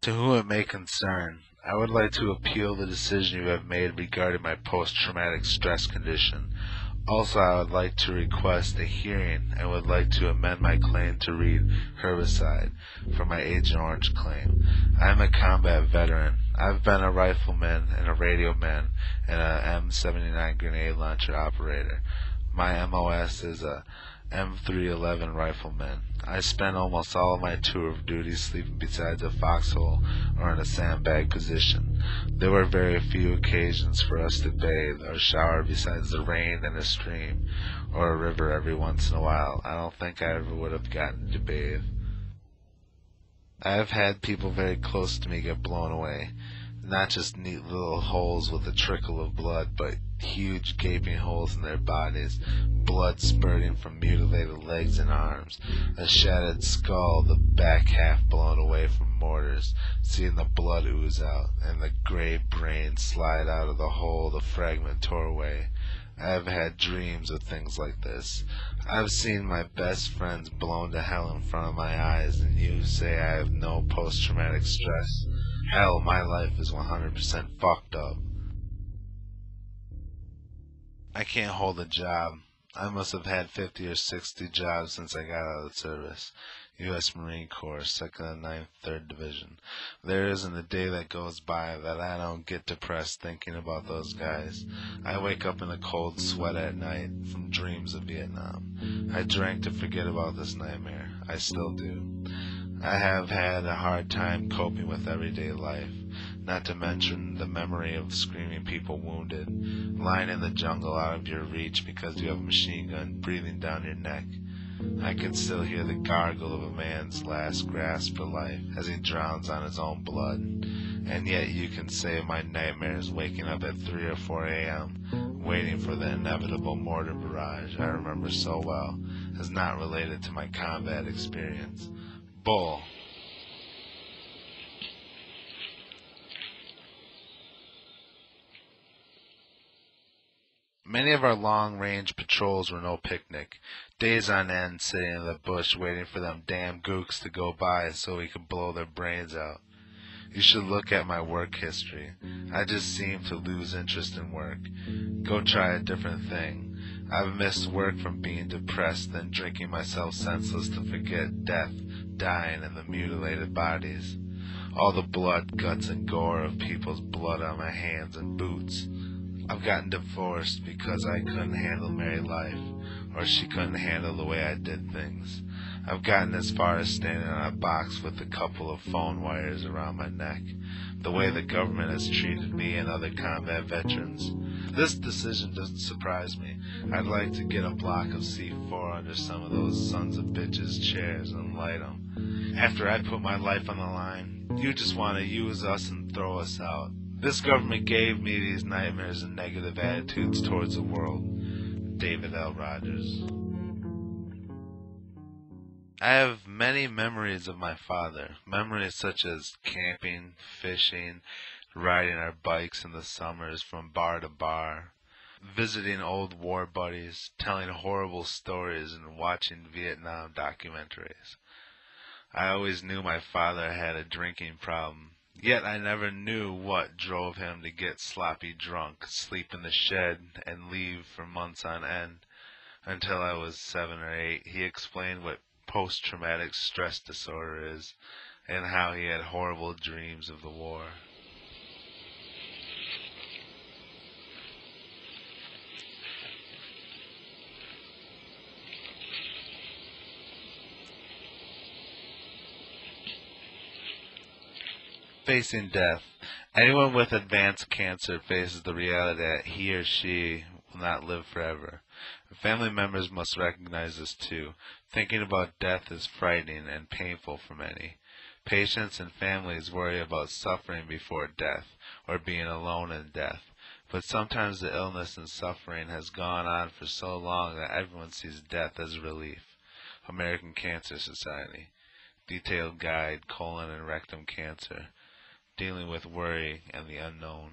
To whom it may concern, I would like to appeal the decision you have made regarding my post-traumatic stress condition. Also, I would like to request a hearing and would like to amend my claim to read herbicide for my Agent Orange claim. I am a combat veteran. I've been a rifleman and a radio man and a M79 grenade launcher operator. My MOS is a M311 rifleman. I spent almost all of my tour of duty sleeping beside a foxhole or in a sandbag position. There were very few occasions for us to bathe or shower besides the rain and a stream, or a river every once in a while. I don't think I ever would have gotten to bathe. I have had people very close to me get blown away. Not just neat little holes with a trickle of blood, but huge gaping holes in their bodies, blood spurting from mutilated legs and arms, a shattered skull, the back half blown away from mortars, seeing the blood ooze out, and the gray brain slide out of the hole the fragment tore away. I have had dreams of things like this. I've seen my best friends blown to hell in front of my eyes, and you say I have no post-traumatic stress. Hell, my life is 100% fucked up. I can't hold a job. I must have had 50 or 60 jobs since I got out of the service. U.S. Marine Corps, 2nd and 9th, 3rd Division. There isn't a day that goes by that I don't get depressed thinking about those guys. I wake up in a cold sweat at night from dreams of Vietnam. I drank to forget about this nightmare. I still do. I have had a hard time coping with everyday life, not to mention the memory of screaming people wounded, lying in the jungle out of your reach because you have a machine gun breathing down your neck. I can still hear the gargle of a man's last grasp for life as he drowns on his own blood. And yet you can say my nightmares waking up at 3 or 4 a.m., waiting for the inevitable mortar barrage I remember so well, is not related to my combat experience. Bull. Many of our long-range patrols were no picnic. Days on end sitting in the bush waiting for them damn gooks to go by so we could blow their brains out. You should look at my work history. I just seem to lose interest in work. Go try a different thing. I've missed work from being depressed and drinking myself senseless to forget death, dying, and the mutilated bodies. All the blood, guts, and gore of people's blood on my hands and boots. I've gotten divorced because I couldn't handle married life, or she couldn't handle the way I did things. I've gotten as far as standing on a box with a couple of phone wires around my neck, the way the government has treated me and other combat veterans. This decision doesn't surprise me. I'd like to get a block of C4 under some of those sons of bitches' chairs and light 'em. After I put my life on the line, you just want to use us and throw us out. This government gave me these nightmares and negative attitudes towards the world. David L. Rogers. I have many memories of my father, memories such as camping, fishing, riding our bikes in the summers from bar to bar, visiting old war buddies, telling horrible stories, and watching Vietnam documentaries. I always knew my father had a drinking problem, yet I never knew what drove him to get sloppy drunk, sleep in the shed, and leave for months on end. Until I was 7 or 8, he explained what post-traumatic stress disorder is, and how he had horrible dreams of the war. Facing death. Anyone with advanced cancer faces the reality that he or she will not live forever. Family members must recognize this too. Thinking about death is frightening and painful for many. Patients and families worry about suffering before death, or being alone in death. But sometimes the illness and suffering has gone on for so long that everyone sees death as relief. American Cancer Society. Detailed Guide, Colon and Rectum Cancer. Dealing with Worry and the Unknown.